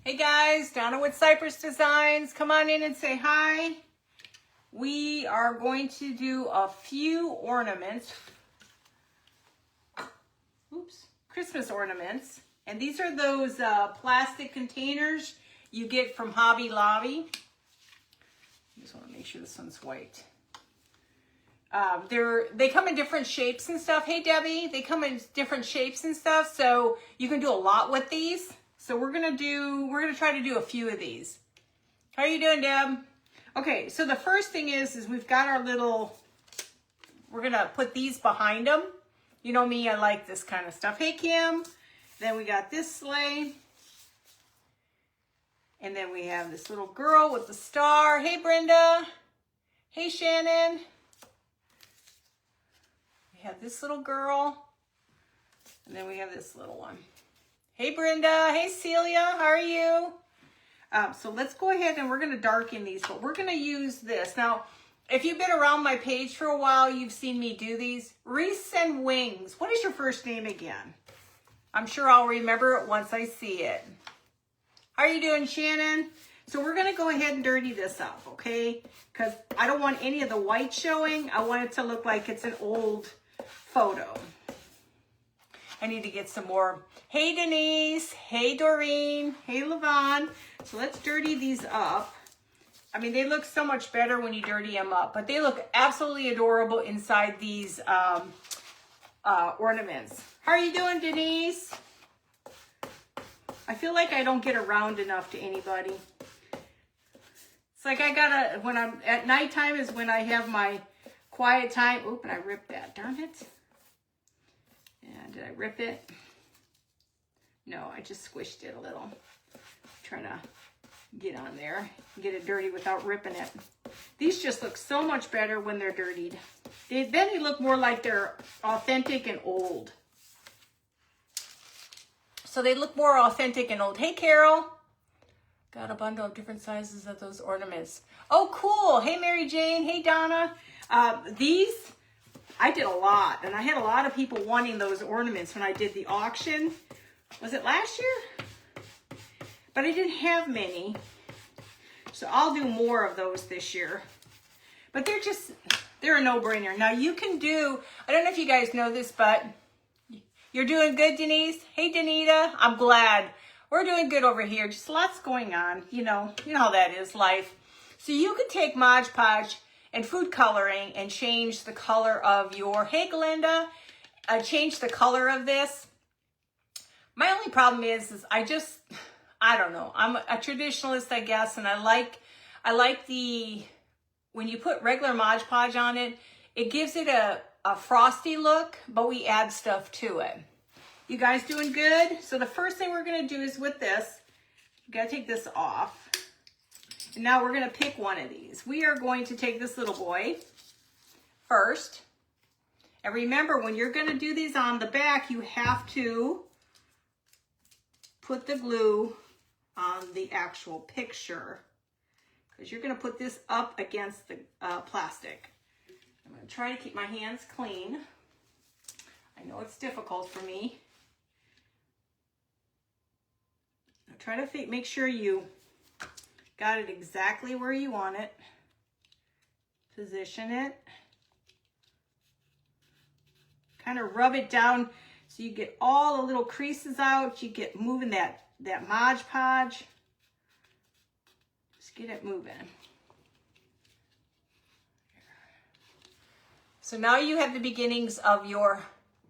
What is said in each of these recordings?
Hey guys, Donna with Cypress Designs. Come on in and say hi. We are going to do a few ornaments. Oops, Christmas ornaments. And these are those plastic containers you get from Hobby Lobby. I just want to make sure this one's white. They come in different shapes and stuff. Hey Debbie, they come in different shapes and stuff, so you can do a lot with these. So we're gonna try to do a few of these. How are you doing, Deb? Okay, so the first thing is we've got our little, we're gonna put these behind them. You know me, I like this kind of stuff. Hey Kim, then we got this sleigh. And then we have this little girl with the star. Hey Brenda. Hey Shannon. We have this little girl. And then we have this little one. Hey Brenda. Hey Celia. How are you? So let's go ahead and we're going to darken these. But we're going to use this. Now, if you've been around my page for a while, you've seen me do these. Reese and Wings. What is your first name again? I'm sure I'll remember it once I see it. How are you doing, Shannon? So we're going to go ahead and dirty this up, okay? Because I don't want any of the white showing. I want it to look like it's an old photo. I need to get some more. Hey, Denise. Hey, Doreen. Hey, Levon. So let's dirty these up. I mean, they look so much better when you dirty them up, but they look absolutely adorable inside these ornaments. How are you doing, Denise? I feel like I don't get around enough to anybody. It's like I gotta, when I'm at nighttime is when I have my quiet time. Oop, and I ripped that, darn it. And did I rip it? No, I just squished it a little. Trying to get on there, get it dirty without ripping it. These just look so much better when they're dirtied. Then they look more like they're authentic and old. So they look more authentic and old. Hey, Carol. Got a bundle of different sizes of those ornaments. Oh, cool. Hey, Mary Jane. Hey, Donna. These, I did a lot. And I had a lot of people wanting those ornaments when I did the auction. Was it last year? But I didn't have many. So I'll do more of those this year. But they're a no-brainer. Now, you can do, I don't know if you guys know this, but you're doing good, Denise. Hey, Danita. I'm glad. We're doing good over here. Just lots going on. You know how that is, life. So you could take Modge Podge and food coloring and change the color of your, hey, Glenda, change the color of this. My only problem is I don't know. I'm a traditionalist, I guess, and I like when you put regular Modge Podge on it, it gives it a frosty look, but we add stuff to it. You guys doing good? So the first thing we're going to do is with this, you got to take this off. And now we're going to pick one of these. We are going to take this little boy first. And remember, when you're going to do these on the back, you have to put the glue on the actual picture, because you're going to put this up against the plastic. I'm going to try to keep my hands clean. I know it's difficult for me. Now try to make sure you got it exactly where you want it. Position it. Kind of rub it down so you get all the little creases out. You get moving that Modge Podge. Just get it moving. So now you have the beginnings of your,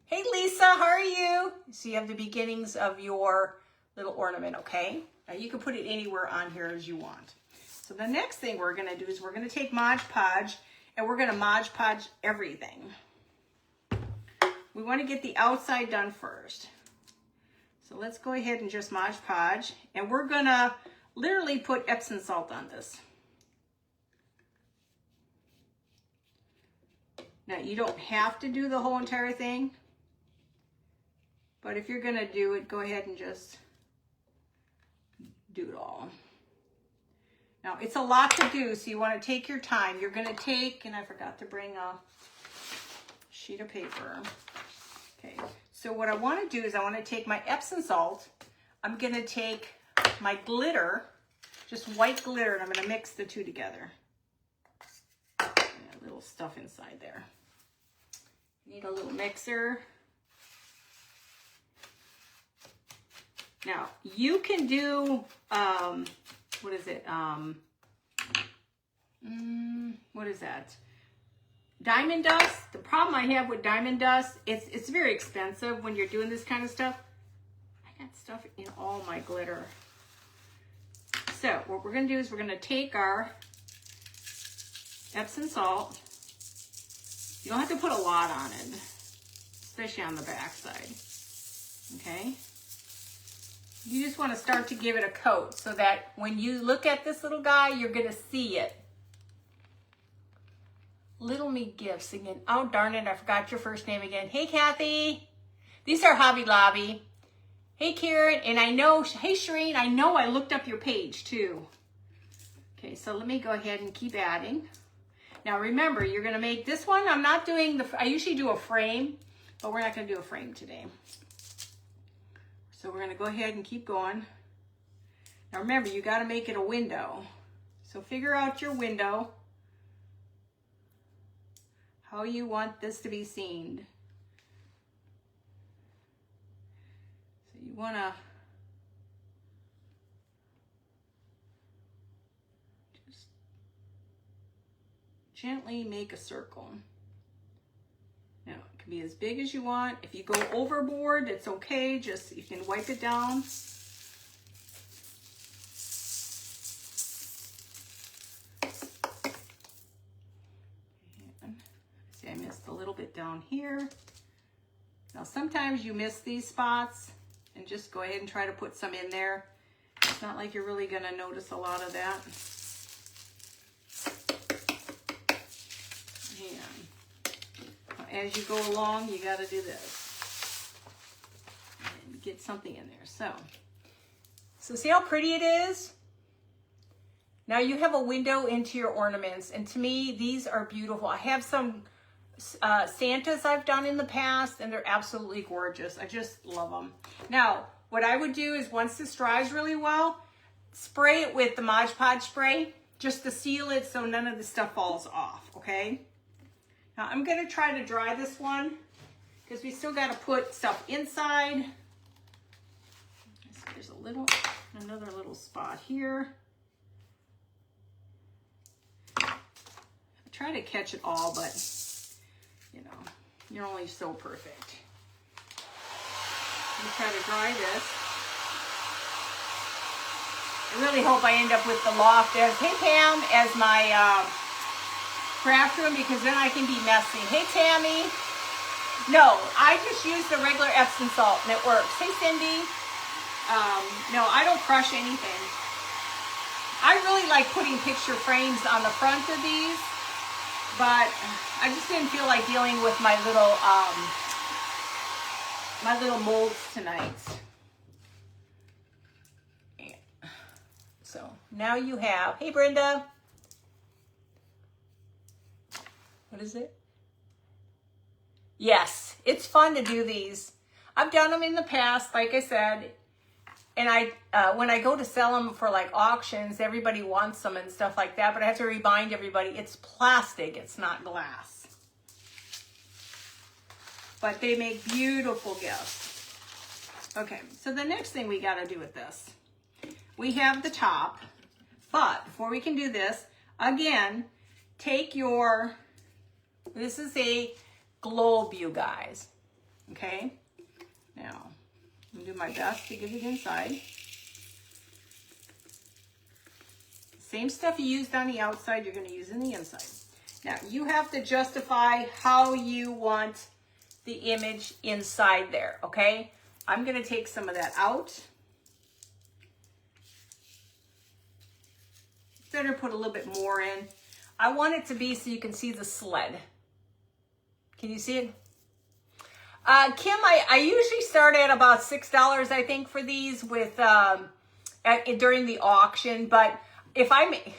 hey Lisa, how are you? So you have the beginnings of your little ornament, okay? Now you can put it anywhere on here as you want. So the next thing we're gonna do is we're gonna take Modge Podge and we're gonna Modge Podge everything. We wanna get the outside done first. So let's go ahead and just Modge Podge, and we're gonna literally put Epsom salt on this. Now, you don't have to do the whole entire thing, but if you're gonna do it, go ahead and just do it all. Now, it's a lot to do, so you wanna take your time. You're gonna take, and I forgot to bring a sheet of paper. Okay, so what I wanna do is I wanna take my Epsom salt. I'm gonna take my glitter, just white glitter, and I'm going to mix the two together. A little stuff inside there. Need a little mixer. Now, you can do, what is it? What is that? Diamond dust. The problem I have with diamond dust, it's very expensive when you're doing this kind of stuff. I got stuff in all my glitter. So what we're going to do is we're going to take our Epsom salt. You don't have to put a lot on it, especially on the back side. Okay? You just want to start to give it a coat so that when you look at this little guy, you're going to see it. Little Me Gifts again. Oh, darn it, I forgot your first name again. Hey, Kathy. These are Hobby Lobby. Hey, Karen. And I know, hey, Shireen, I know I looked up your page, too. Okay, so let me go ahead and keep adding. Now, remember, you're going to make this one. I'm not doing I usually do a frame, but we're not going to do a frame today. So we're going to go ahead and keep going. Now, remember, you got to make it a window. So figure out your window. How you want this to be seen. So you want to just gently make a circle. Now, it can be as big as you want. If you go overboard, it's okay. Just, you can wipe it down. I missed a little bit down here. Now sometimes you miss these spots and just go ahead and try to put some in there. It's not like you're really going to notice a lot of that. And as you go along, you got to do this and get something in there. So see how pretty it is? Now you have a window into your ornaments, and to me these are beautiful. I have some Santas I've done in the past, and they're absolutely gorgeous. I just love them. Now, what I would do is once this dries really well, spray it with the Modge Podge spray just to seal it so none of the stuff falls off, okay? Now, I'm going to try to dry this one because we still got to put stuff inside. There's another little spot here. I try to catch it all, but you know, you're only so perfect. I'm gonna try to dry this. I really hope I end up with the loft as, hey Pam, as my craft room, because then I can be messy. Hey Tammy. No, I just use the regular Epsom salt and it works. Hey Cindy. No, I don't crush anything. I really like putting picture frames on the front of these, but I just didn't feel like dealing with my little molds tonight. So now you have, hey Brenda. What is it? Yes, it's fun to do these. I've done them in the past, like I said, and when I go to sell them for like auctions, everybody wants them and stuff like that, but I have to remind everybody it's plastic, it's not glass. But they make beautiful gifts. Okay, so the next thing we got to do with this, we have the top, but before we can do this, again, take your, this is a globe, you guys, okay? Now, I'm gonna do my best to get it inside. Same stuff you used on the outside, you're gonna use in the inside. Now, you have to justify how you want the image inside there, okay? I'm gonna take some of that out. Better put a little bit more in. I want it to be so you can see the sled. Can you see it? Kim, I usually start at about $6, I think, for these with during the auction. But if I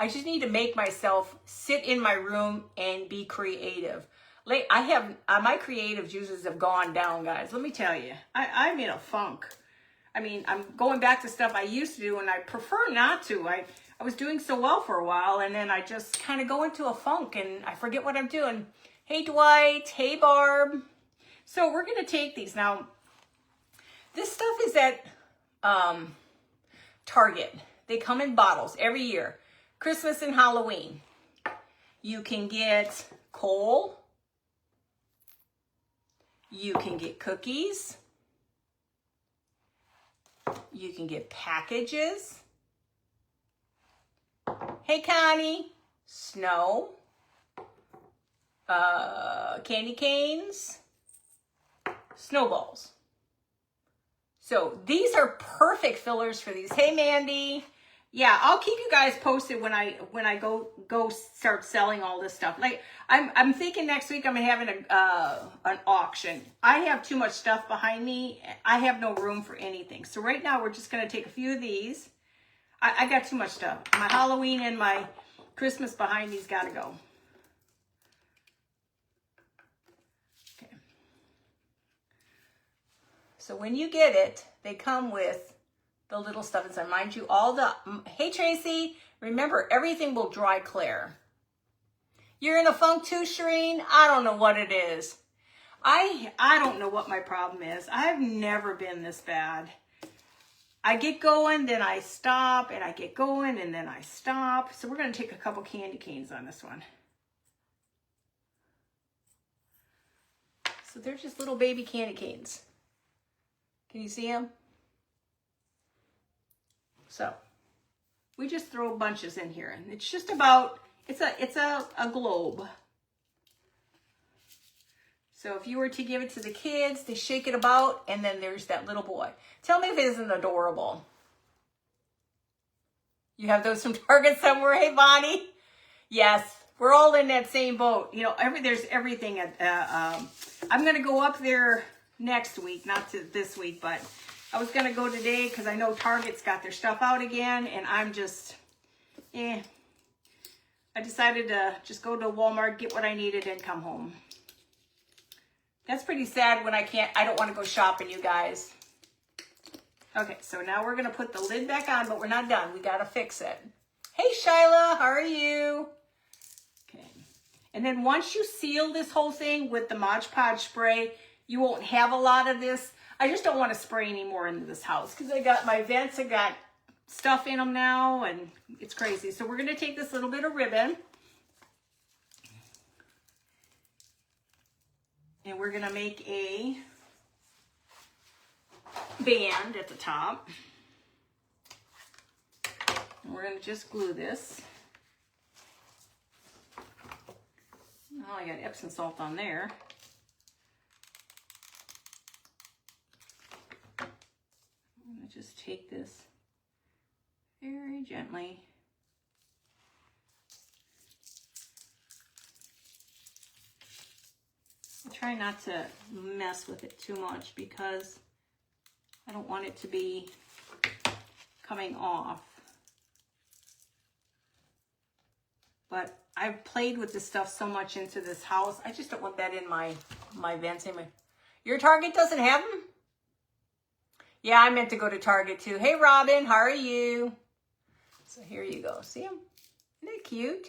just need to make myself sit in my room and be creative. Like I have my creative juices have gone down, guys. Let me tell you, I'm in a funk. I mean, I'm going back to stuff I used to do, and I prefer not to. I was doing so well for a while, and then I just kind of go into a funk, and I forget what I'm doing. Hey, Dwight. Hey, Barb. So we're going to take these. Now, this stuff is at Target. They come in bottles every year. Christmas and Halloween. You can get coal. You can get cookies. You can get packages. Hey, Connie. Snow. Candy canes. Snowballs. So these are perfect fillers for these. Hey, Mandy. Yeah, I'll keep you guys posted when I go start selling all this stuff. Like I'm thinking next week I'm having an auction. I have too much stuff behind me. I have no room for anything. So right now we're just gonna take a few of these. I got too much stuff. My Halloween and my Christmas behind me's gotta go. Okay. So when you get it, they come with the little stuff inside. Mind you, all the, hey Tracy, remember everything will dry clear. You're in a funk too, Shireen? I don't know what it is. I don't know what my problem is. I've never been this bad. I get going, then I stop, and I get going, and then I stop. So we're gonna take a couple candy canes on this one. So they're just little baby candy canes. Can you see them? So we just throw bunches in here, and it's just about, it's a globe. So if you were to give it to the kids, they shake it about, and then there's that little boy. Tell me if it isn't adorable. You have those from Target somewhere, hey Bonnie? Yes, we're all in that same boat. You know, there's everything at, I'm gonna go up there next week, not this week, but I was going to go today because I know Target's got their stuff out again, and I'm just, I decided to just go to Walmart, get what I needed, and come home. That's pretty sad when I don't want to go shopping, you guys. Okay, so now we're going to put the lid back on, but we're not done. We got to fix it. Hey, Shyla, how are you? Okay. And then once you seal this whole thing with the Modge Podge spray, you won't have a lot of this. I just don't want to spray any more into this house because I got my vents, I got stuff in them now, and it's crazy. So we're going to take this little bit of ribbon, and we're going to make a band at the top. And we're going to just glue this. Oh, I got Epsom salt on there. I'm going to just take this very gently. I try not to mess with it too much because I don't want it to be coming off. But I've played with this stuff so much into this house. I just don't want that in my vents. Your Target doesn't have them? Yeah, I meant to go to Target too. Hey, Robin, how are you? So here you go. See them? Isn't it cute?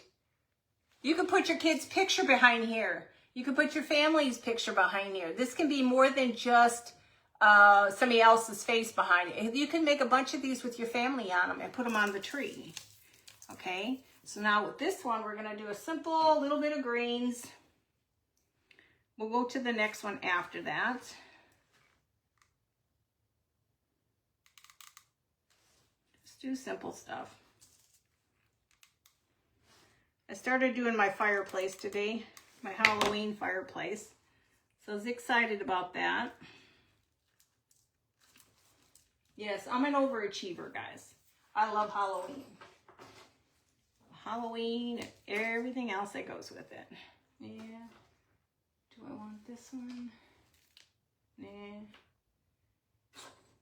You can put your kid's picture behind here. You can put your family's picture behind here. This can be more than just somebody else's face behind it. You can make a bunch of these with your family on them and put them on the tree. Okay? So now with this one, we're going to do a simple little bit of greens. We'll go to the next one after that. Just do simple stuff. I started doing my fireplace today, my Halloween fireplace. So I was excited about that. Yes, I'm an overachiever, guys. I love Halloween. Halloween and everything else that goes with it. Yeah. Do I want this one? Nah.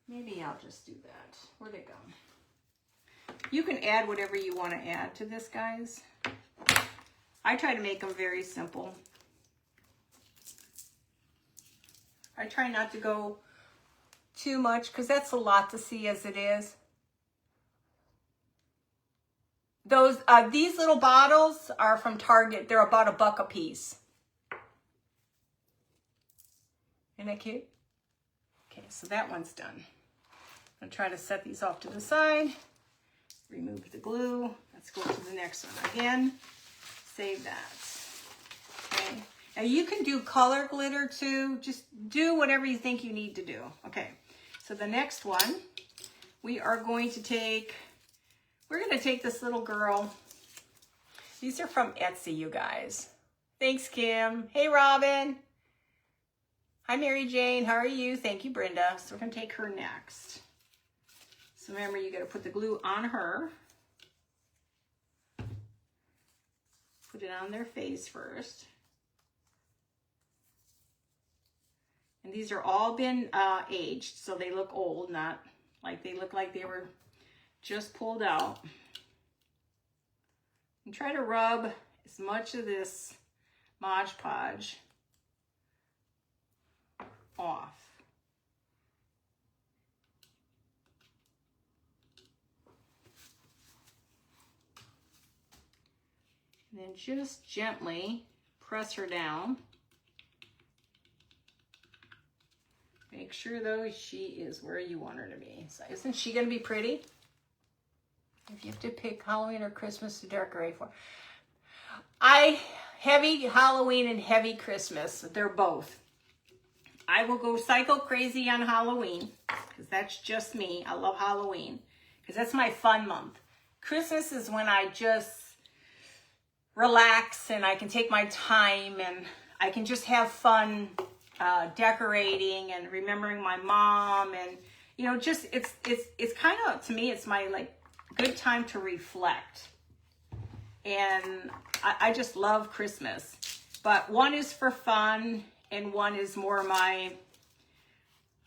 Maybe I'll just do that. Where'd it go? You can add whatever you want to add to this, guys. I try to make them very simple. I try not to go too much because that's a lot to see as it is. These little bottles are from Target. They're about $1 a piece. Isn't that cute? Okay, so that one's done. I'm gonna try to set these off to the side. Remove the glue. Let's go to the next one. Again, save that. Okay. Now you can do color glitter too. Just do whatever you think you need to do. Okay. So the next one, we're going to take this little girl. These are from Etsy, you guys. Thanks, Kim. Hey, Robin. Hi, Mary Jane. How are you? Thank you, Brenda. So we're going to take her next. So remember, you got to put the glue on her. Put it on their face first. And these are all been aged, so they look old, not like they look like they were just pulled out. And try to rub as much of this Modge Podge off. And then just gently press her down. Make sure though she is where you want her to be. So isn't she gonna be pretty? If you have to pick Halloween or Christmas to decorate for. Heavy Halloween and heavy Christmas. They're both. I will go psycho crazy on Halloween because that's just me. I love Halloween because that's my fun month. Christmas is when I just relax and I can take my time and I can just have fun decorating and remembering my mom, and you know, just it's kind of, to me, it's my like good time to reflect. And I just love Christmas, but one is for fun and one is more my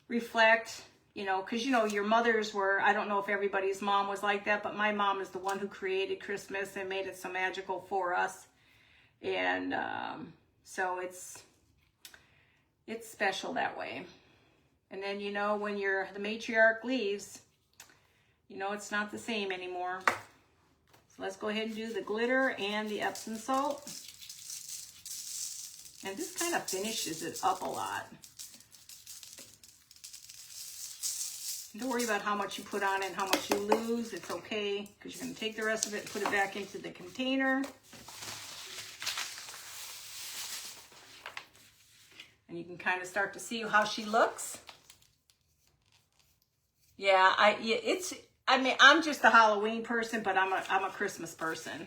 reflect, you know, because you know your mothers were, I don't know if everybody's mom was like that, but my mom is the one who created Christmas and made it so magical for us. And so it's special that way. And then, you know, when the matriarch leaves, you know, it's not the same anymore. So let's go ahead and do the glitter and the Epsom salt. And this kind of finishes it up a lot. Don't worry about how much you put on it and how much you lose. It's okay, because you're going to take the rest of it and put it back into the container. And you can kind of start to see how she looks. Yeah, I mean, I'm just a Halloween person, but I'm a Christmas person.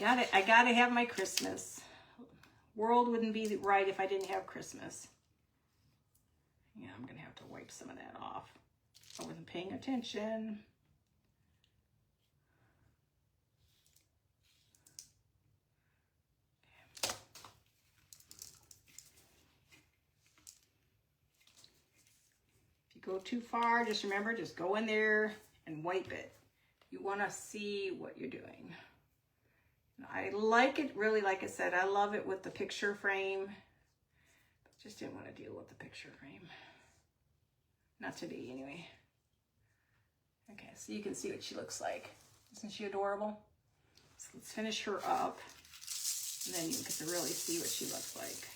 I gotta have my Christmas. World wouldn't be right if I didn't have Christmas. Yeah, I'm gonna have to wipe some of that off. I wasn't paying attention. Go too far, just remember, just go in there and wipe it. You want to see what you're doing. I like it really, like I said, I love it with the picture frame. But just didn't want to deal with the picture frame. Not today, anyway. Okay, so you can see what she looks like. Isn't she adorable? So let's finish her up. And then you get to really see what she looks like.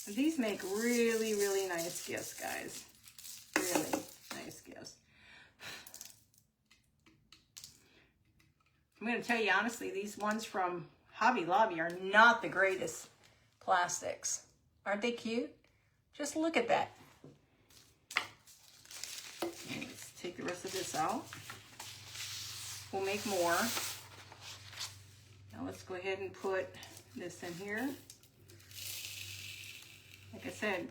And these make really, really nice gifts, guys. Really nice gifts. I'm going to tell you honestly, these ones from Hobby Lobby are not the greatest plastics. Aren't they cute? Just look at that. Okay, let's take the rest of this out. We'll make more. Now let's go ahead and put this in here. Like I said,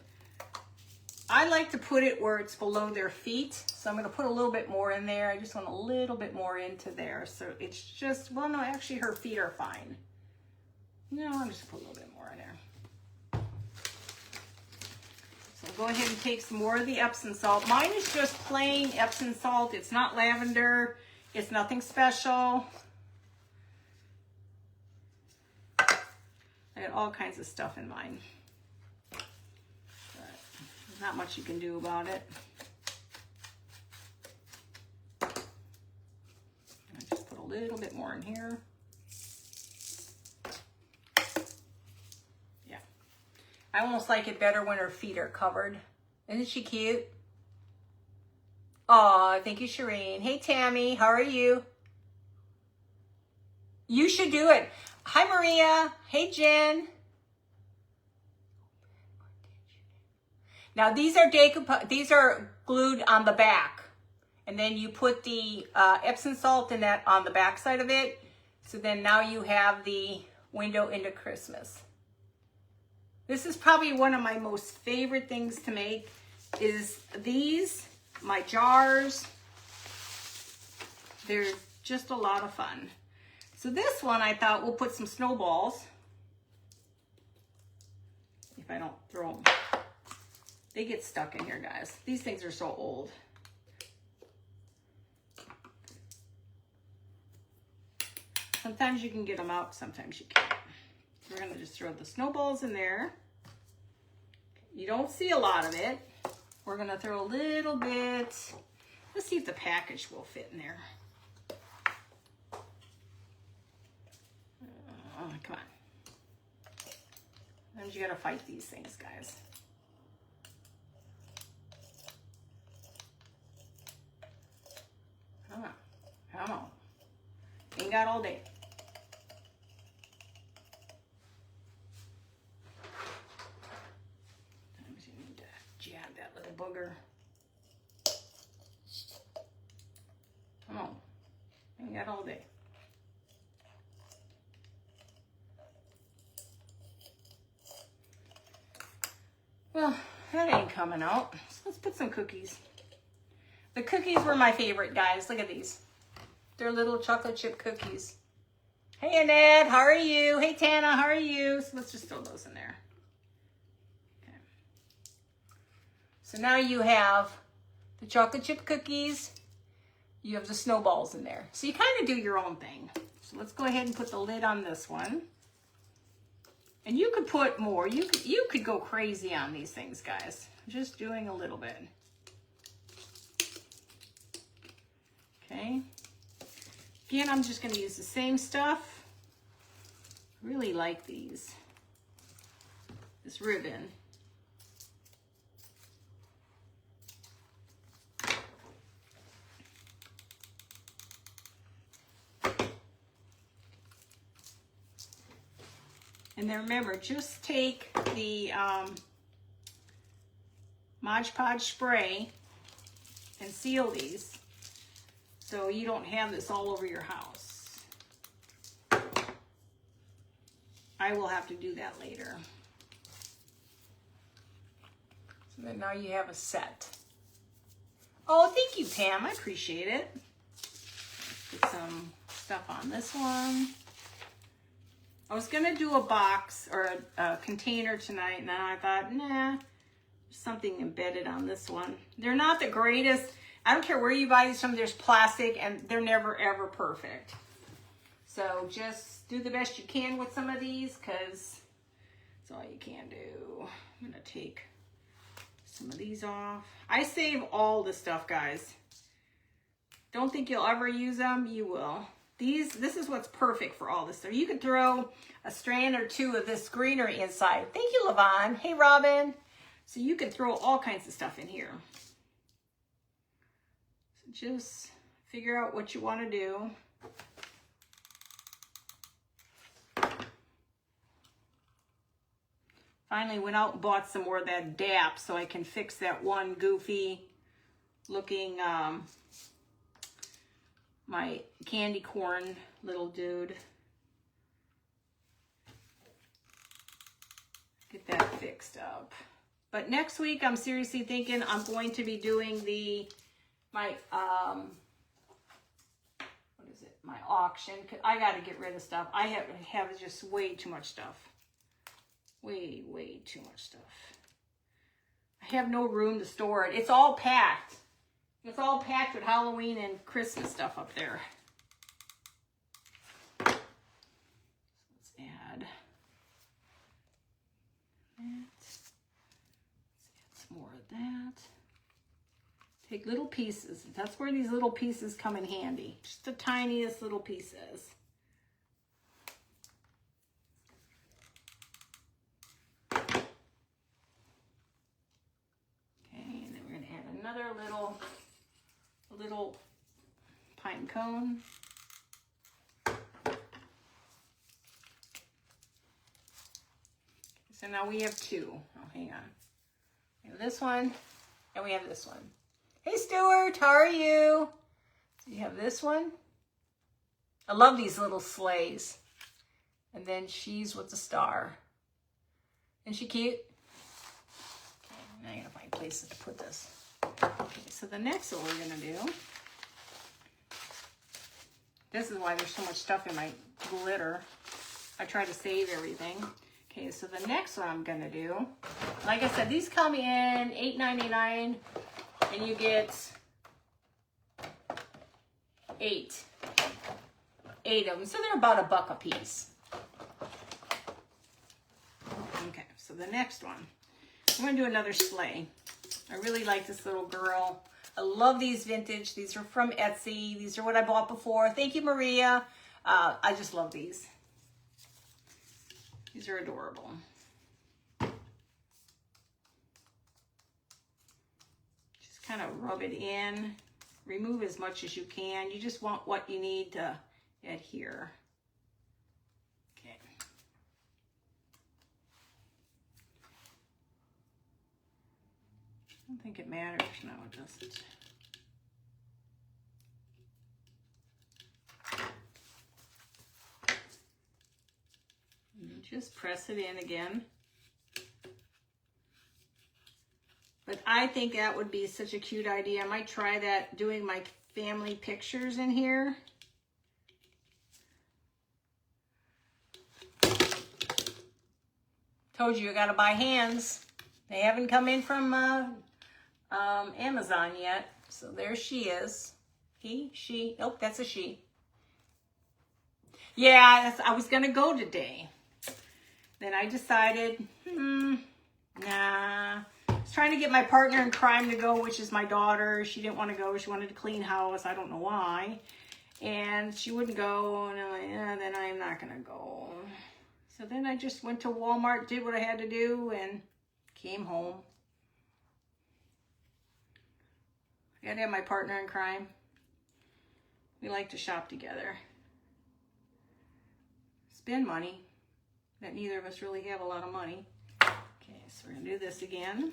I like to put it where it's below their feet. So I'm going to put a little bit more in there. I just want a little bit more into there. So it's just, well, no, actually her feet are fine. No, I'm just going to put a little bit more in there. So go ahead and take some more of the Epsom salt. Mine is just plain Epsom salt. It's not lavender. It's nothing special. I got all kinds of stuff in mine. not much you can do about it. I just put a little bit more in here. Yeah. I almost like it better when her feet are covered. Isn't she cute? Aw, thank you, Shireen. Hey, Tammy, how are you? You should do it. Hi, Maria. Hey, Jen. Now these are glued on the back, and then you put the Epsom salt in that on the back side of it. So then now you have the window into Christmas. This is probably one of my most favorite things to make is these, my jars. They're just a lot of fun. So this one I thought we'll put some snowballs. If I don't throw them. They get stuck in here, guys. These things are so old. Sometimes you can get them out, sometimes you can't. We're gonna just throw the snowballs in there. You don't see a lot of it. We're gonna throw a little bit. Let's see if the package will fit in there. Come on. Sometimes you gotta fight these things, guys. Come on. Come on. Ain't got all day. Sometimes you need to jab that little booger. Come on. Ain't got all day. Well, that ain't coming out. So let's put some cookies. The cookies were my favorite, guys. Look at these. They're little chocolate chip cookies. Hey, Annette, how are you? Hey, Tana, how are you? So let's just throw those in there. Okay. So now you have the chocolate chip cookies. You have the snowballs in there. So you kind of do your own thing. So let's go ahead and put the lid on this one. And you could put more. You could go crazy on these things, guys. Just doing a little bit. Okay. Again, I'm just going to use the same stuff. Really like these. This ribbon. And then remember, just take the Modge Podge spray and seal these so you don't have this all over your house. I will have to do that later. So then now you have a set. Oh, thank you, Pam. I appreciate it. Put some stuff on this one. I was gonna do a box or a container tonight, and then I thought, nah, there's something embedded on this one. They're not the greatest. I don't care where you buy these from, there's plastic, and they're never, ever perfect. So just do the best you can with some of these, because that's all you can do. I'm gonna take some of these off. I save all the stuff, guys. Don't think you'll ever use them, you will. This is what's perfect for all this stuff. You could throw a strand or two of this greenery inside. Thank you, Levon. Hey, Robin. So you can throw all kinds of stuff in here. So just figure out what you want to do. Finally went out and bought some more of that DAP so I can fix that one goofy looking my candy corn little dude. Get that fixed up. But next week, I'm seriously thinking I'm going to be doing my auction. I got to get rid of stuff. I have just way too much stuff. Way too much stuff. I have no room to store it. It's all packed. It's all packed with Halloween and Christmas stuff up there. Let's add that. Let's add some more of Take little pieces. That's where these little pieces come in handy. Just the tiniest little pieces. Okay, and then we're going to add another little pine cone. So now we have two. Oh, hang on. We have this one, and we have this one. Hey, Stuart, how are you? So you have this one. I love these little sleighs. And then she's with the star. Isn't she cute? Okay, now I gotta find places to put this. Okay, so the next one we're gonna do. This is why there's so much stuff in my glitter. I try to save everything. Okay, so the next one I'm gonna do, like I said, these come in $8.99. And you get 8 of them. So they're about $1 a piece. Okay, so the next one. I'm going to do another sleigh. I really like this little girl. I love these vintage. These are from Etsy. These are what I bought before. Thank you, Maria. I just love these. These are adorable. Kind of rub it in, remove as much as you can. You just want what you need to adhere. Okay. I don't think it matters. No, it doesn't. And just press it in again. But I think that would be such a cute idea. I might try that, doing my family pictures in here. Told you, I gotta buy hands. They haven't come in from Amazon yet. So there she is. He, she, nope, that's a she. Yeah, I was gonna go today. Then I decided, nah. I was trying to get my partner in crime to go, which is my daughter. She didn't want to go. She wanted to clean house. I don't know why. And she wouldn't go. And I'm like, then I'm not going to go. So then I just went to Walmart, did what I had to do, and came home. I got to have my partner in crime. We like to shop together. Spend money. That neither of us really have a lot of money. Okay, so we're going to do this again.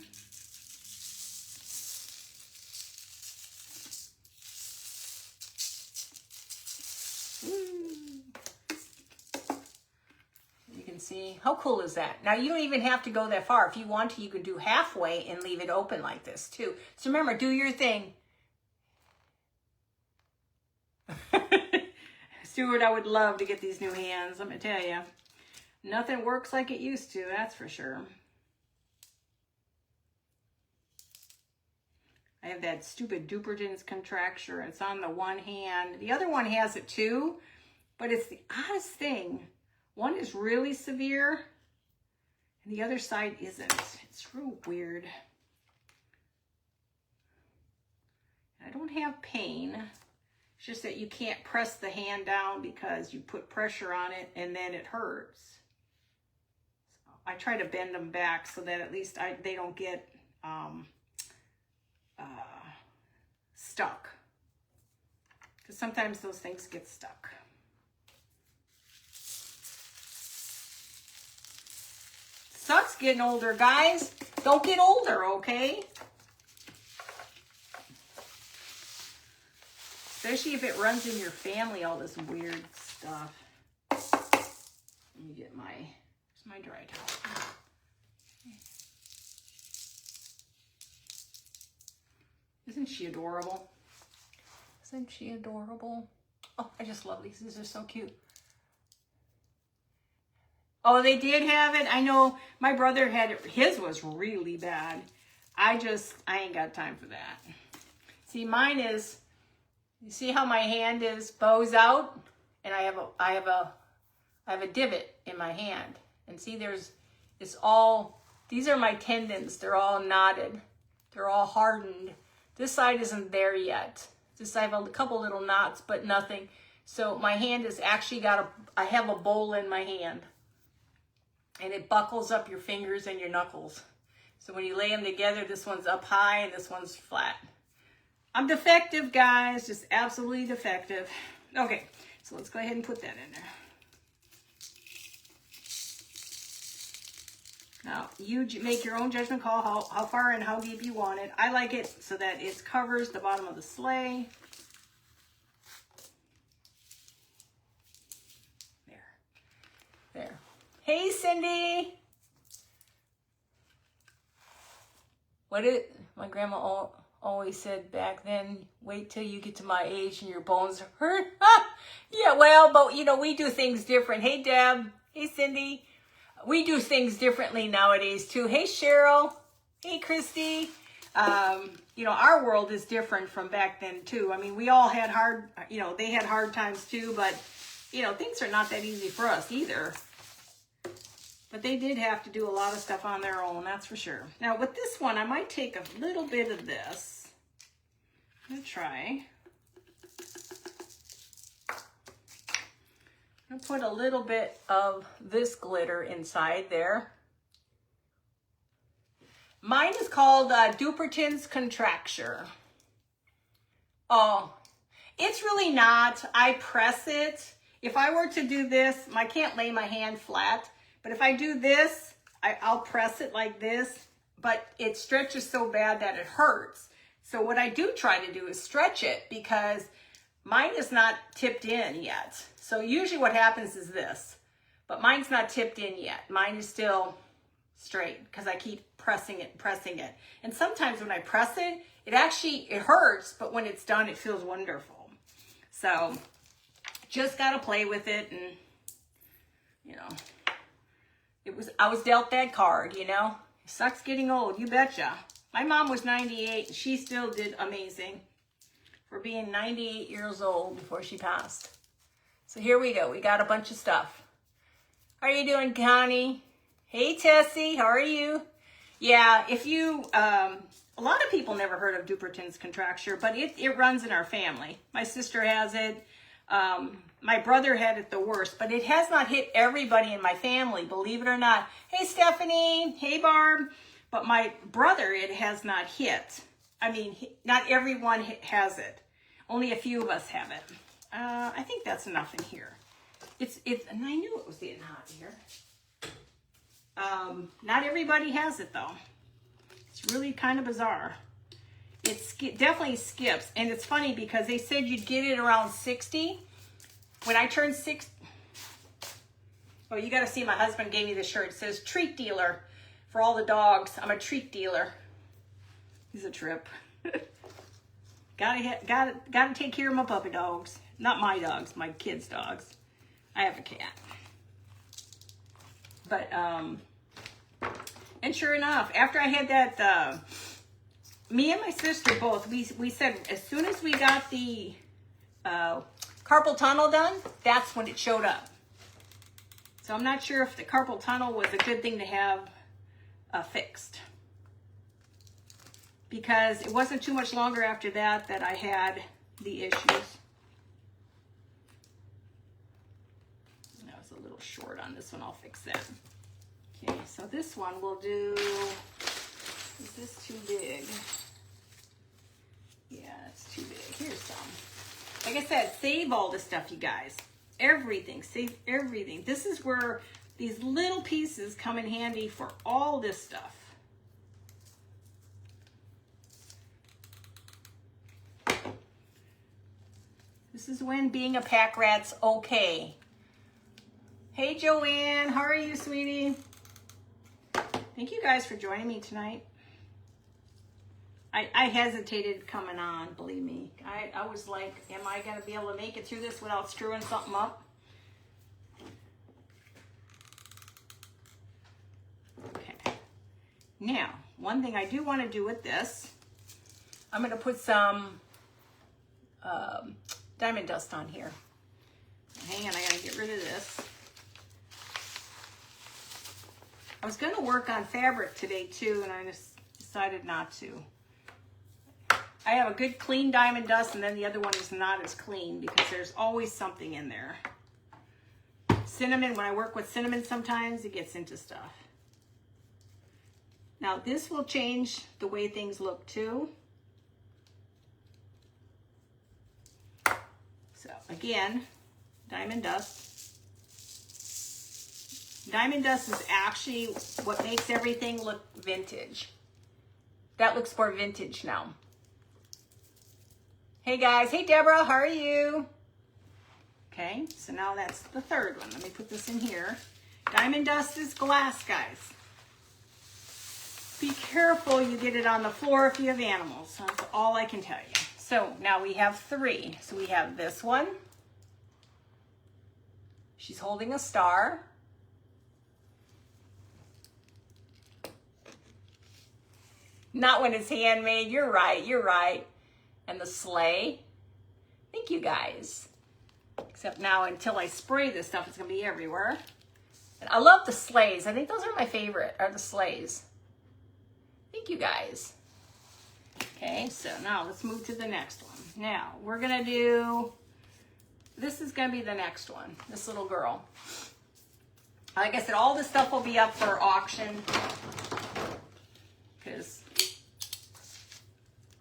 You can see, how cool is that? Now, you don't even have to go that far. If you want to, you can do halfway and leave it open like this, too. So remember, do your thing. Stuart, I would love to get these new hands, let me tell you. Nothing works like it used to, that's for sure. I have that stupid Duperton's contracture. It's on the one hand. The other one has it too, but it's the oddest thing. One is really severe, and the other side isn't. It's real weird. I don't have pain. It's just that you can't press the hand down because you put pressure on it and then it hurts. So I try to bend them back so that at least they don't get stuck. Because sometimes those things get stuck. Sucks getting older, guys. Don't get older, okay? Especially if it runs in your family, all this weird stuff. Let me get where's my dry towel? Isn't she adorable? Isn't she adorable? Oh, I just love these. These are so cute. Oh, they did have it. I know my brother had it. His was really bad. I ain't got time for that. See, mine is, you see how my hand is bows out? And I have a divot in my hand. And see, these are my tendons. They're all knotted. They're all hardened. This side isn't there yet. This I have a couple little knots, but nothing. So my hand has actually got I have a bowl in my hand. And it buckles up your fingers and your knuckles. So when you lay them together, this one's up high and this one's flat. I'm defective, guys, just absolutely defective. Okay, so let's go ahead and put that in there. Now, you make your own judgment call how far and how deep you want it. I like it so that it covers the bottom of the sleigh. There. Hey, Cindy. What did my grandma always said back then, wait till you get to my age and your bones hurt. Yeah, well, but, you know, we do things different. Hey, Deb. Hey, Cindy. We do things differently nowadays, too. Hey, Cheryl. Hey, Christy. You know, our world is different from back then, too. I mean, we all had they had hard times, too, but, you know, things are not that easy for us either. But they did have to do a lot of stuff on their own, that's for sure. Now, with this one, I might take a little bit of this. I'm going to try. I'm going to put a little bit of this glitter inside there. Mine is called Duperton's Contracture. Oh, it's really not. I press it. If I were to do this, I can't lay my hand flat. But if I do this, I'll press it like this, but it stretches so bad that it hurts. So what I do try to do is stretch it because mine is not tipped in yet. So usually what happens is this, but mine's not tipped in yet. Mine is still straight because I keep pressing it. And sometimes when I press it, it hurts, but when it's done, it feels wonderful. So just got to play with it and, you know. I was dealt that card, you know. It sucks getting old, you betcha. My mom was 98 and she still did amazing for being 98 years old before she passed. So here we go. We got a bunch of stuff. How are you doing, Connie? Hey, Tessie, how are you? Yeah, if you, a lot of people never heard of Duperton's Contracture, but it runs in our family. My sister has it. My brother had it the worst, but it has not hit everybody in my family, believe it or not. Hey, Stephanie. Hey, Barb. But my brother, it has not hit. I mean, not everyone has it. Only a few of us have it. I think that's enough in here. And I knew it was getting hot here. Not everybody has it, though. It's really kind of bizarre. It definitely skips. And it's funny because they said you'd get it around 60. When I turned 60, oh, you got to see, my husband gave me this shirt. It says treat dealer for all the dogs. I'm a treat dealer. He's a trip. Gotta take care of my puppy dogs. Not my dogs, my kids' dogs. I have a cat. But, and sure enough, after I had that, me and my sister both, we said as soon as we got the carpal tunnel done, that's when it showed up. So I'm not sure if the carpal tunnel was a good thing to have fixed. Because it wasn't too much longer after that I had the issues. That was a little short on this one. I'll fix that. Okay, so this one we'll do, is this too big? Yeah, it's too big. Here's some. Like I said, save all this stuff, you guys. Everything, save everything. This is where these little pieces come in handy for all this stuff. This is when being a pack rat's okay. Hey, Joanne, how are you, sweetie? Thank you guys for joining me tonight. I hesitated coming on, believe me. I was like, am I going to be able to make it through this without screwing something up? Okay. Now, one thing I do want to do with this, I'm going to put some diamond dust on here. Hang on, I got to get rid of this. I was going to work on fabric today too, and I just decided not to. I have a good clean diamond dust, and then the other one is not as clean because there's always something in there. Cinnamon, when I work with cinnamon sometimes, it gets into stuff. Now this will change the way things look too. So again, diamond dust. Diamond dust is actually what makes everything look vintage. That looks more vintage now. Hey guys, hey Deborah, how are you? Okay, so now that's the third one. Let me put this in here. Diamond dust is glass, guys. Be careful you get it on the floor if you have animals. That's all I can tell you. So now we have 3. So we have this one. She's holding a star. Not when it's handmade. You're right, you're right. And the sleigh. Thank you guys. Except now until I spray this stuff, it's gonna be everywhere. And I love the sleighs. I think those are my favorite, are the sleighs. Thank you guys. Okay, so now let's move to the next one. Now we're gonna do, this is gonna be the next one, this little girl. Like I said, all this stuff will be up for auction because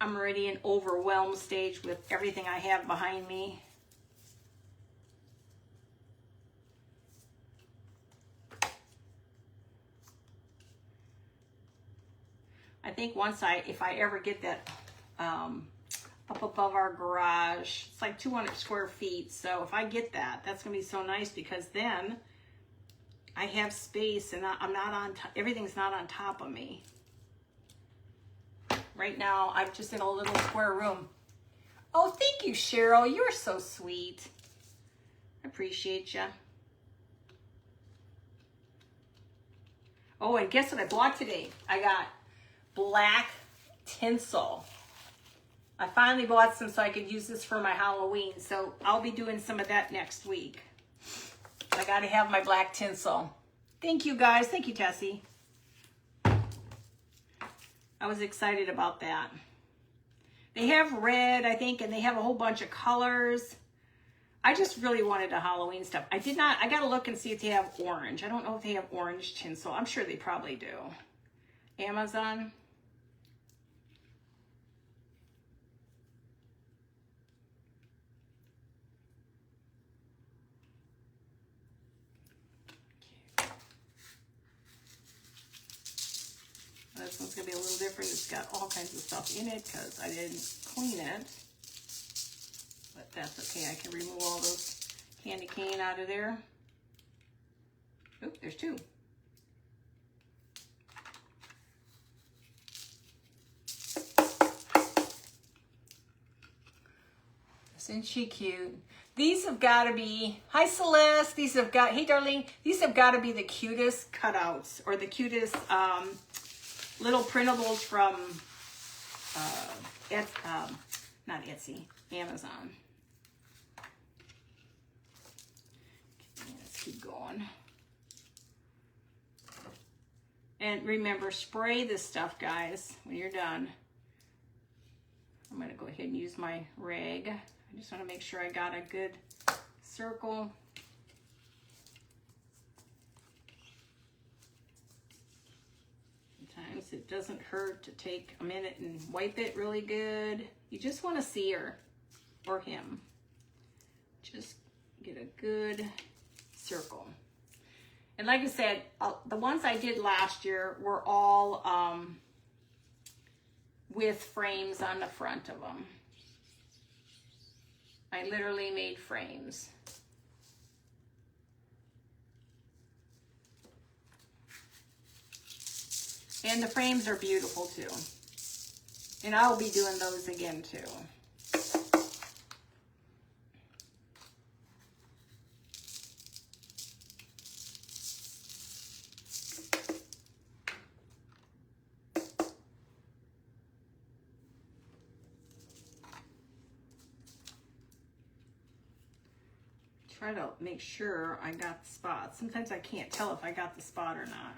I'm already in overwhelmed stage with everything I have behind me. I think once if I ever get that up above our garage, it's like 200 square feet. So if I get that, that's gonna be so nice because then I have space and I'm not on, everything's not on top of me. Right now, I'm just in a little square room. Oh, thank you, Cheryl. You're so sweet. I appreciate you. Oh, and guess what I bought today? I got black tinsel. I finally bought some so I could use this for my Halloween. So I'll be doing some of that next week. I gotta have my black tinsel. Thank you guys. Thank you, Tessie. I was excited about that. They have red, I think, and they have a whole bunch of colors. I just really wanted a Halloween stuff. I gotta look and see if they have orange. I don't know if they have orange tinsel. I'm sure they probably do. Amazon. This one's gonna be a little different. It's got all kinds of stuff in it because I didn't clean it. But that's okay. I can remove all those candy cane out of there. Oop, there's 2. Isn't she cute? These have got to be, hi Celeste, these have got, hey darling, these have got to be the cutest cutouts or the cutest little printables from, not Etsy, Amazon. Okay, let's keep going. And remember, spray this stuff, guys, when you're done. I'm going to go ahead and use my rag. I just want to make sure I got a good circle. Sometimes it doesn't hurt to take a minute and wipe it really good. You just want to see her or him. Just get a good circle. And like I said, the ones I did last year were all with frames on the front of them. I literally made frames. And the frames are beautiful too. And I'll be doing those again too. Try to make sure I got the spot. Sometimes I can't tell if I got the spot or not.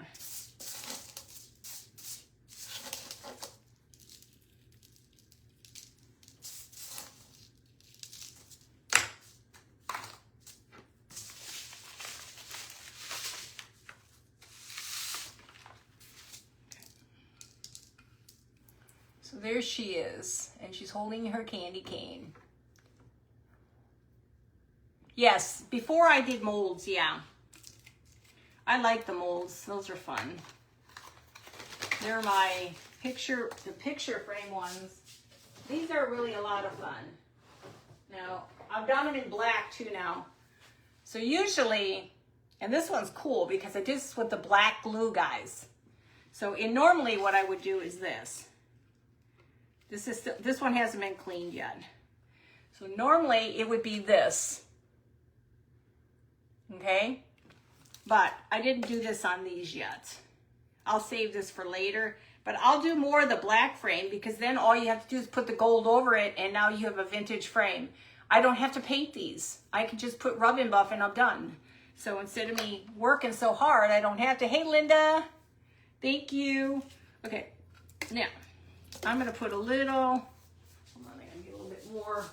So there she is, and she's holding her candy cane. Yes, before I did molds, yeah. I like the molds, those are fun. They're my the picture frame ones. These are really a lot of fun. Now, I've done them in black too now. So usually, and this one's cool because I did this with the black glue, guys. So normally what I would do is this. This one hasn't been cleaned yet. So normally it would be this. Okay? But I didn't do this on these yet. I'll save this for later. But I'll do more of the black frame because then all you have to do is put the gold over it and now you have a vintage frame. I don't have to paint these. I can just put rub and buff and I'm done. So instead of me working so hard, I don't have to. Hey, Linda. Thank you. Okay. Now, I'm going to put a little, hold on, I'm going to get a little bit more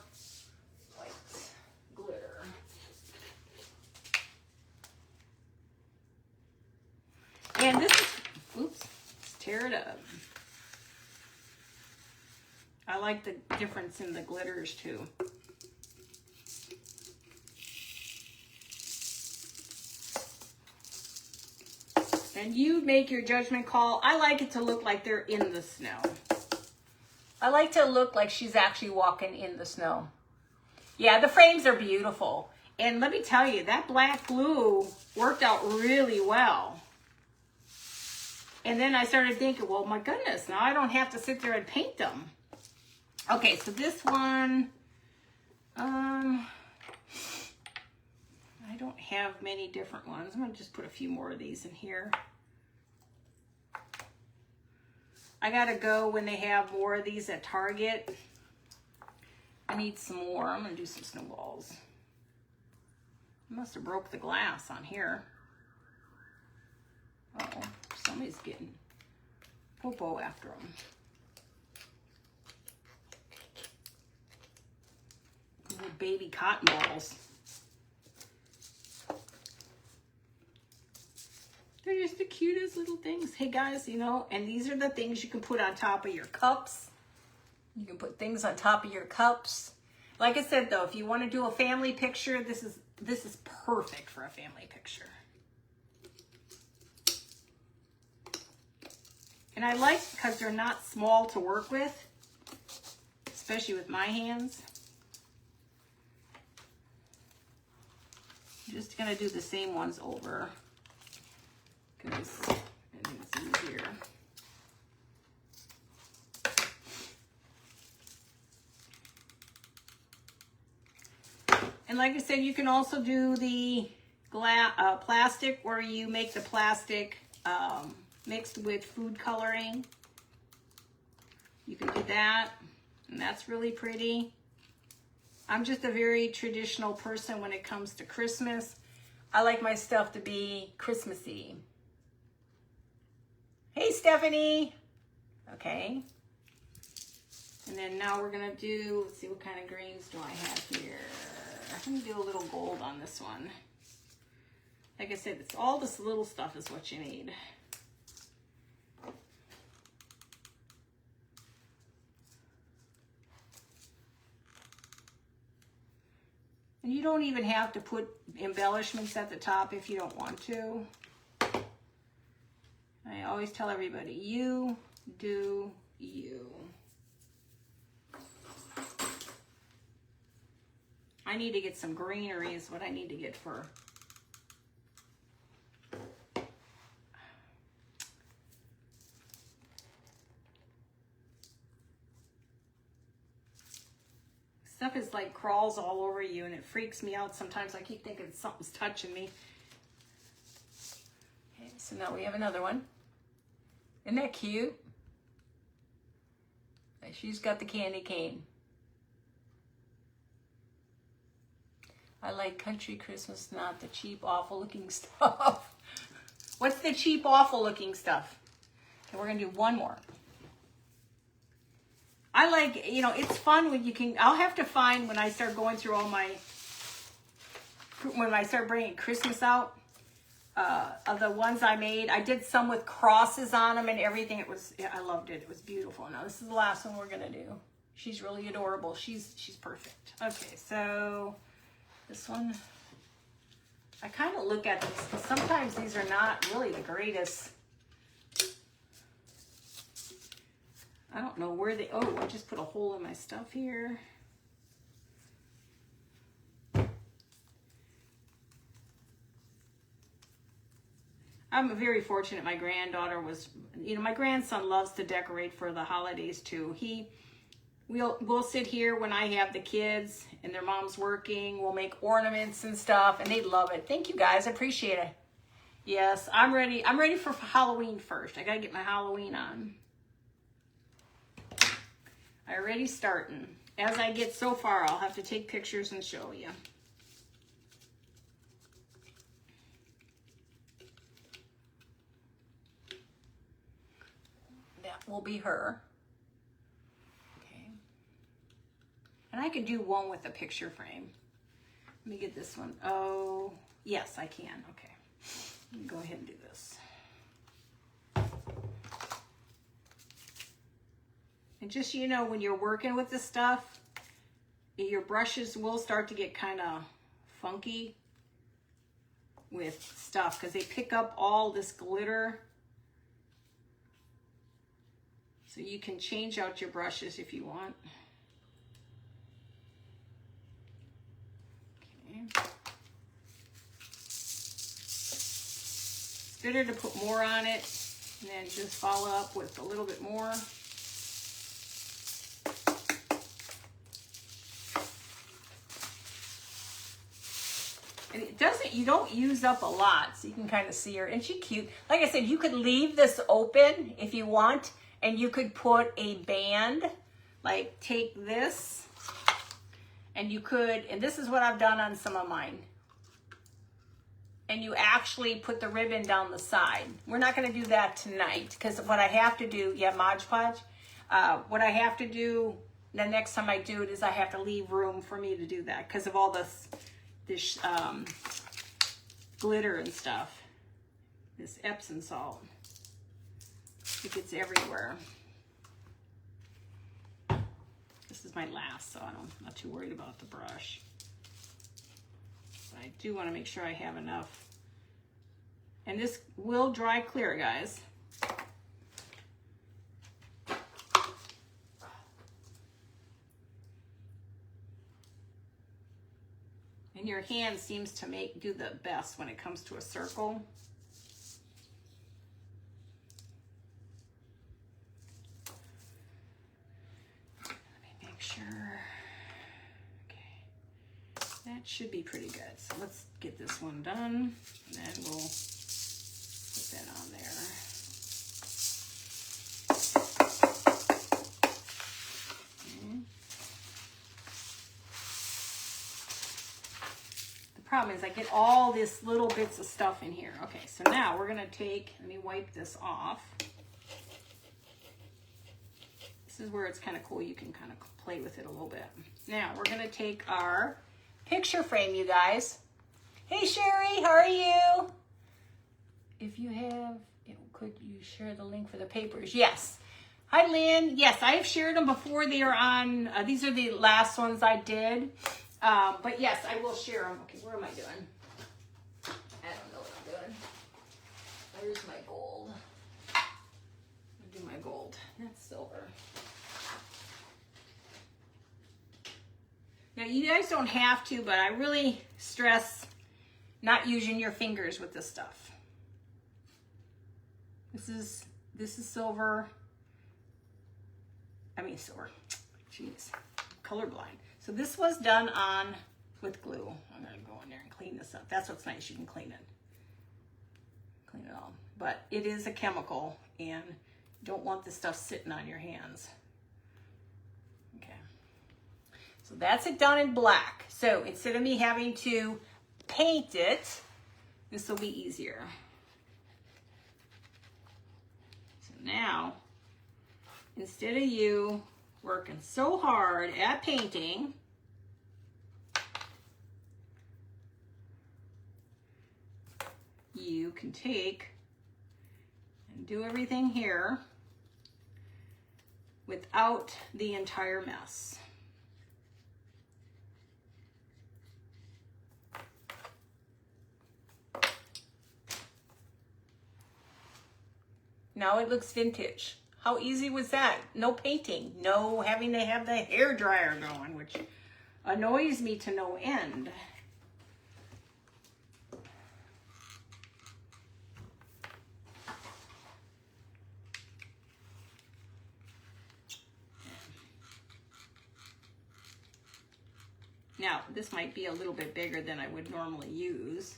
white glitter. And this is, oops, let's tear it up. I like the difference in the glitters too. And you make your judgment call. I like it to look like they're in the snow. I like to look like she's actually walking in the snow. Yeah, the frames are beautiful. And let me tell you, that black glue worked out really well. And then I started thinking, well, my goodness, now I don't have to sit there and paint them. Okay, so this one, I don't have many different ones. I'm going to just put a few more of these in here. I got to go when they have more of these at Target. I need some more. I'm going to do some snowballs. I must have broke the glass on here. Uh-oh, somebody's getting popo after them. Little baby cotton balls. They're just the cutest little things. Hey guys, you know, and these are the things you can put on top of your cups. You can put things on top of your cups. Like I said though, if you want to do a family picture, this is perfect for a family picture. And I like because they're not small to work with, especially with my hands. I'm just gonna do the same ones over. Because I think it's easier. And like I said, you can also do the plastic where you make the plastic mixed with food coloring. You can do that, and that's really pretty. I'm just a very traditional person when it comes to Christmas. I like my stuff to be Christmassy. Hey, Stephanie. Okay. And then now we're going to do, let's see, what kind of greens do I have here? I'm going to do a little gold on this one. Like I said, it's all this little stuff is what you need. And you don't even have to put embellishments at the top if you don't want to. I always tell everybody, you do you. I need to get some greenery is what I need to get for. Stuff is like crawls all over you and it freaks me out sometimes. I keep thinking something's touching me. Okay, so now we have another one. Isn't that cute? She's got the candy cane. I like country Christmas, not the cheap, awful looking stuff. What's the cheap, awful looking stuff? Okay, we're gonna do one more. I like, you know, it's fun when you can, I'll have to find when I start going through all my, when I start bringing Christmas out, of the ones I made. I did some with crosses on them and everything. I loved it. It was beautiful. Now this is the last one we're gonna do. She's really adorable. She's perfect. Okay, so this one, I kind of look at these because sometimes these are not really the greatest. I don't know where they, oh, I just put a hole in my stuff here. I'm very fortunate. My granddaughter was, you know, my grandson loves to decorate for the holidays too. We'll sit here when I have the kids and their mom's working. We'll make ornaments and stuff, and they love it. Thank you guys, I appreciate it. Yes, I'm ready. I'm ready for Halloween first. I gotta get my Halloween on. I'm already starting. As I get so far, I'll have to take pictures and show you. Will be her. Okay. And I could do one with a picture frame. Let me get this one. Oh, yes, I can. Okay. Let me go ahead and do this. And just so you know, when you're working with this stuff, your brushes will start to get kind of funky with stuff because they pick up all this glitter. So you can change out your brushes if you want. Okay. It's better to put more on it and then just follow up with a little bit more. And it doesn't, you don't use up a lot, so you can kind of see her. And she's cute. Like I said, you could leave this open if you want. And you could put a band, like take this, and you could, and this is what I've done on some of mine. And you actually put the ribbon down the side. We're not gonna do that tonight, because what I have to do, yeah, Modge Podge, what I have to do the next time I do it is I have to leave room for me to do that because of all this glitter and stuff. This Epsom salt. It gets everywhere. This is my last, so I'm not too worried about the brush. But I do want to make sure I have enough. And this will dry clear, guys. And your hand seems to do the best when it comes to a circle. That should be pretty good. So let's get this one done, and then we'll put that on there. Okay. The problem is I get all these little bits of stuff in here. Okay, so now we're gonna take, let me wipe this off. This is where it's kind of cool. You can kind of play with it a little bit. Now we're gonna take our picture frame, you guys. Hey Sherry, how are you? If you have, could you share the link for the papers? Yes. Hi Lynn. Yes, I have shared them before. They are on, these are the last ones I did. But yes, I will share them. Okay, what am I doing? I don't know what I'm doing. Where's my gold? I'll do my gold. That's silver. Now, you guys don't have to, but I really stress not using your fingers with this stuff. This is silver. I mean silver. Jeez, colorblind. So this was done on with glue. I'm gonna go in there and clean this up. That's what's nice. You can clean it. Clean it all. But it is a chemical, and you don't want this stuff sitting on your hands. So that's it done in black. So instead of me having to paint it, this will be easier. So now, instead of you working so hard at painting, you can take and do everything here without the entire mess. Now it looks vintage. How easy was that? No painting, no having to have the hair dryer going, which annoys me to no end. Now, this might be a little bit bigger than I would normally use.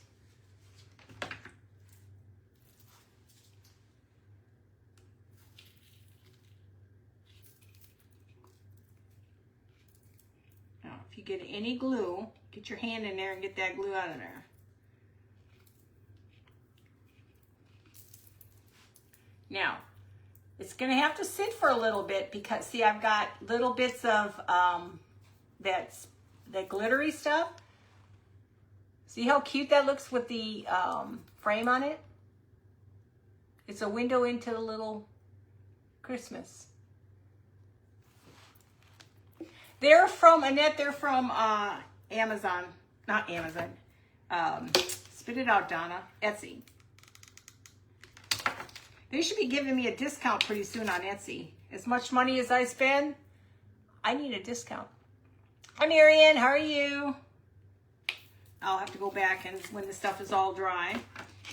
If you get any glue, get your hand in there and get that glue out of there. Now, it's going to have to sit for a little bit because, see, I've got little bits of that glittery stuff. See how cute that looks with the frame on it? It's a window into the little Christmas. They're from, Annette, they're from Amazon. Not Amazon. Spit it out, Donna. Etsy. They should be giving me a discount pretty soon on Etsy. As much money as I spend, I need a discount. Hi, Marianne. How are you? I'll have to go back and when the stuff is all dry.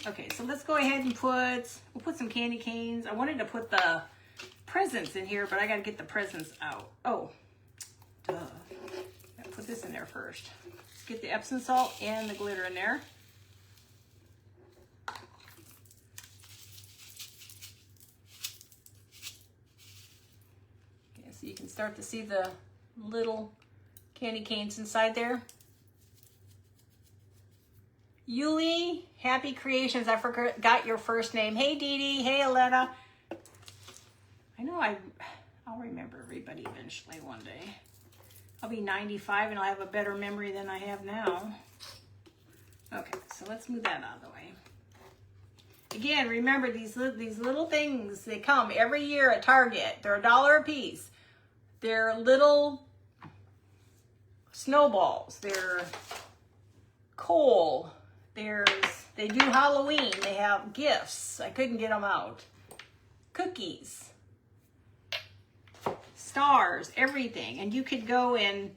Okay, so let's go ahead and we'll put some candy canes. I wanted to put the presents in here, but I got to get the presents out. Oh. Duh. Gotta put this in there first. Let's get the Epsom salt and the glitter in there. Okay, so you can start to see the little candy canes inside there. Yuli, Happy Creations. I forgot your first name. Hey, Dee Dee. Hey, Aletta. I know I'll remember everybody eventually one day. I'll be 95 and I'll have a better memory than I have now. Okay, so let's move that out of the way. Again, remember these little things, they come every year at Target. They're $1 a piece. They're little snowballs. They're coal. They do Halloween. They have gifts. I couldn't get them out. Cookies. Stars, everything. And you could go and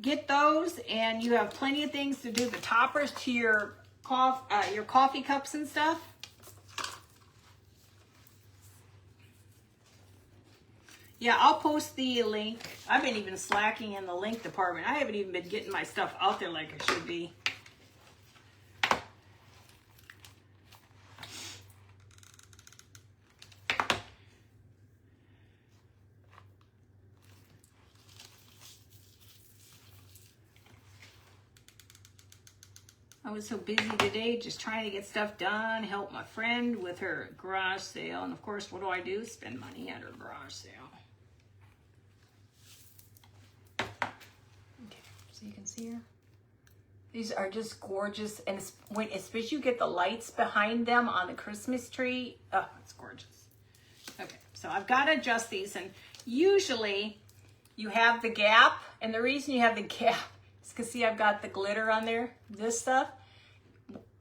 get those, and you have plenty of things to do the toppers to your coffee cups and stuff. Yeah, I'll post the link. I've been even slacking in the link department. I haven't even been getting my stuff out there like I should be. I was so busy today just trying to get stuff done, help my friend with her garage sale. And of course, what do? Spend money at her garage sale. Okay, so you can see her. These are just gorgeous. And especially you get the lights behind them on the Christmas tree. Oh, it's gorgeous. Okay, so I've got to adjust these. And usually you have the gap. And the reason you have the gap is because, see, I've got the glitter on there, this stuff.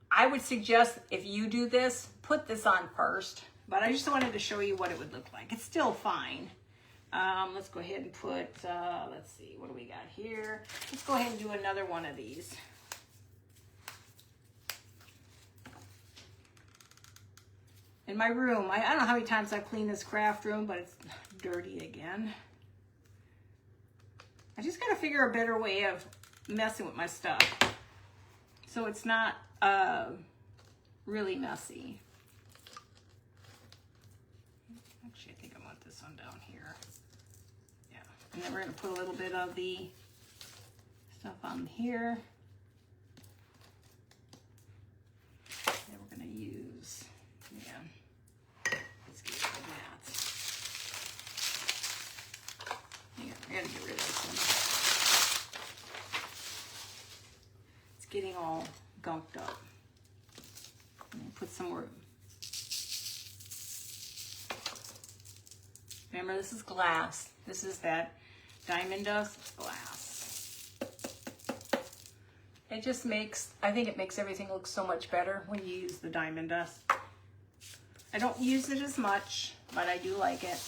I would suggest if you do this, put this on first. But I just wanted to show you what it would look like. It's still fine. Let's go ahead and put, let's see, what do we got here? Let's go ahead and do another one of these. In my room, I don't know how many times I've cleaned this craft room, but it's dirty again. I just got to figure a better way of messing with my stuff so it's not really messy. Actually, I think I want this one down here. Yeah, and then we're going to put a little bit of the stuff on here. Then we're going to use, yeah, let's get rid of that. Yeah, I got to get rid of this one. It's getting all gunked up. Put some more. Remember, this is glass. This is that diamond dust glass. It just makes, I think it makes everything look so much better when you use the diamond dust. I don't use it as much, but I do like it.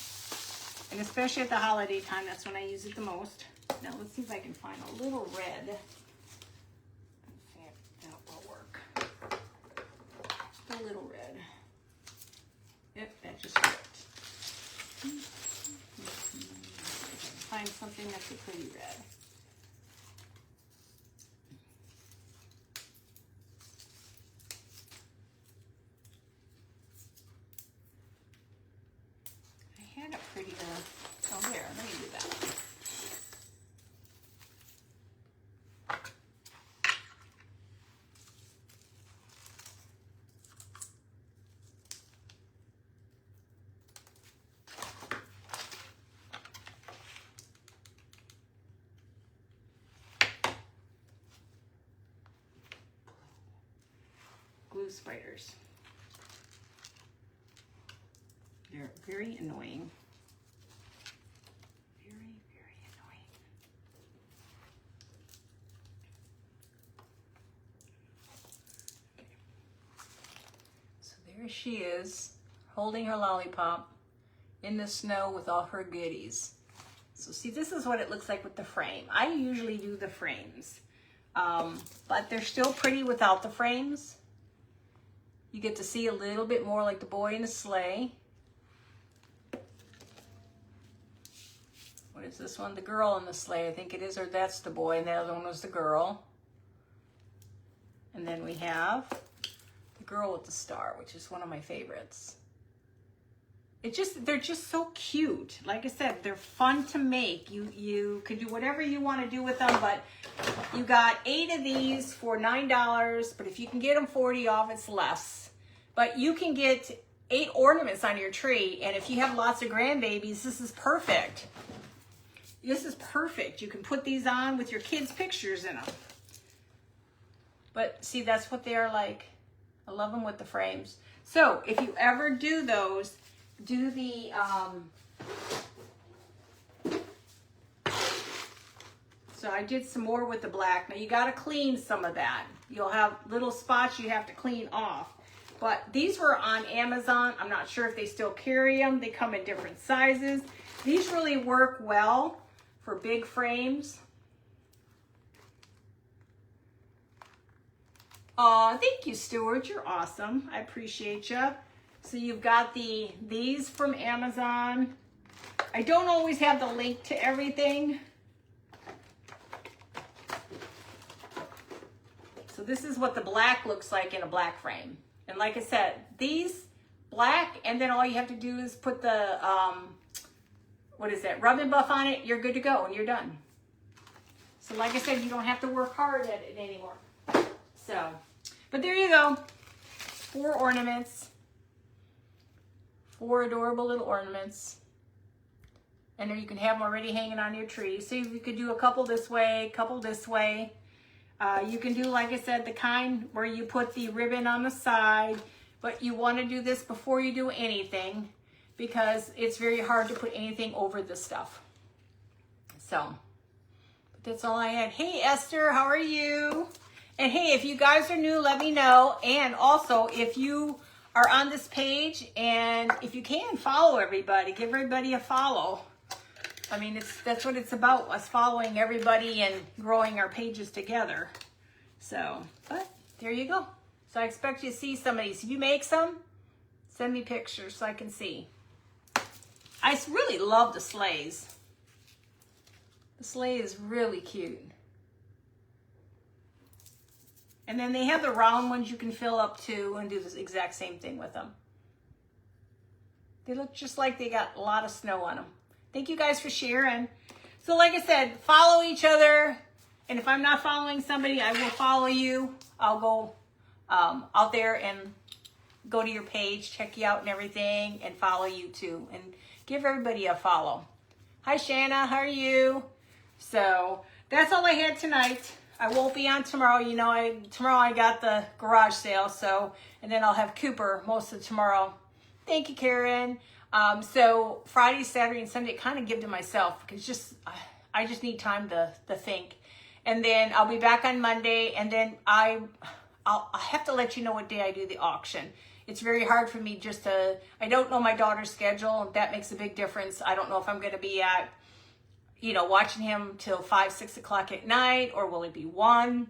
And especially at the holiday time, that's when I use it the most. Now let's see if I can find a little red. Let's see if that will work. A little red. Yep, that just worked. Find something that's a pretty red. I had a prettier, oh there, let me do that. Glue spiders. They're very annoying. Very, very annoying. Okay. So there she is, holding her lollipop in the snow with all her goodies. So see, this is what it looks like with the frame. I usually do the frames, but they're still pretty without the frames. You get to see a little bit more like the boy in the sleigh. What is this one? The girl in the sleigh, I think it is, or that's the boy, and the other one was the girl. And then we have the girl with the star, which is one of my favorites. They're just so cute. Like I said, they're fun to make. You can do whatever you want to do with them, but you got 8 of these for $9, but if you can get them 40 off, it's less. But you can get 8 ornaments on your tree, and if you have lots of grandbabies, this is perfect. This is perfect. You can put these on with your kids' pictures in them. But see, that's what they are like. I love them with the frames. So if you ever do those, do the so I did some more with the black. Now you got to clean some of that. You'll have little spots you have to clean off. But these were on Amazon. I'm not sure if they still carry them. They come in different sizes. These really work well for big frames. Aw, thank you, Stuart. You're awesome. I appreciate you. So you've got these from Amazon. I don't always have the link to everything. So this is what the black looks like in a black frame. And like I said, these black, and then all you have to do is put the, what is that, rub and buff on it, you're good to go, and you're done. So like I said, you don't have to work hard at it anymore. So, but there you go. 4 ornaments. 4 adorable little ornaments. And then you can have them already hanging on your tree. So you could do a couple this way, couple this way. You can do, like I said, the kind where you put the ribbon on the side, but you want to do this before you do anything because it's very hard to put anything over this stuff. So, but that's all I had. Hey, Esther, how are you? And hey, if you guys are new, let me know. And also, if you are on this page, and if you can, follow everybody. Give everybody a follow. I mean, that's what it's about, us following everybody and growing our pages together. So, but there you go. So I expect you to see some of these. If you make some, send me pictures so I can see. I really love the sleighs. The sleigh is really cute. And then they have the round ones you can fill up too and do the exact same thing with them. They look just like they got a lot of snow on them. Thank you guys for sharing. So like I said, follow each other. And if I'm not following somebody, I will follow you. I'll go out there and go to your page, check you out and everything, and follow you too. And give everybody a follow. Hi, Shanna. How are you? So that's all I had tonight. I won't be on tomorrow. You know, tomorrow I got the garage sale, so, and then I'll have Cooper most of tomorrow. Thank you, Karen. So Friday, Saturday, and Sunday, kind of give to myself because just I just need time to think. And then I'll be back on Monday, and then I'll have to let you know what day I do the auction. It's very hard for me just to, I don't know my daughter's schedule, and that makes a big difference. I don't know if I'm going to be at, you know, watching him till 5, 6 o'clock at night, or will it be 1?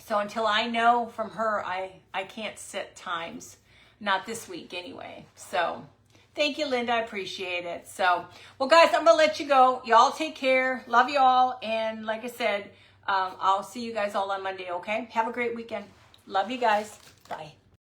So until I know from her, I can't set times. Not this week anyway. So thank you, Linda. I appreciate it. So, well, guys, I'm going to let you go. Y'all take care. Love you all. And like I said, I'll see you guys all on Monday, okay? Have a great weekend. Love you guys. Bye.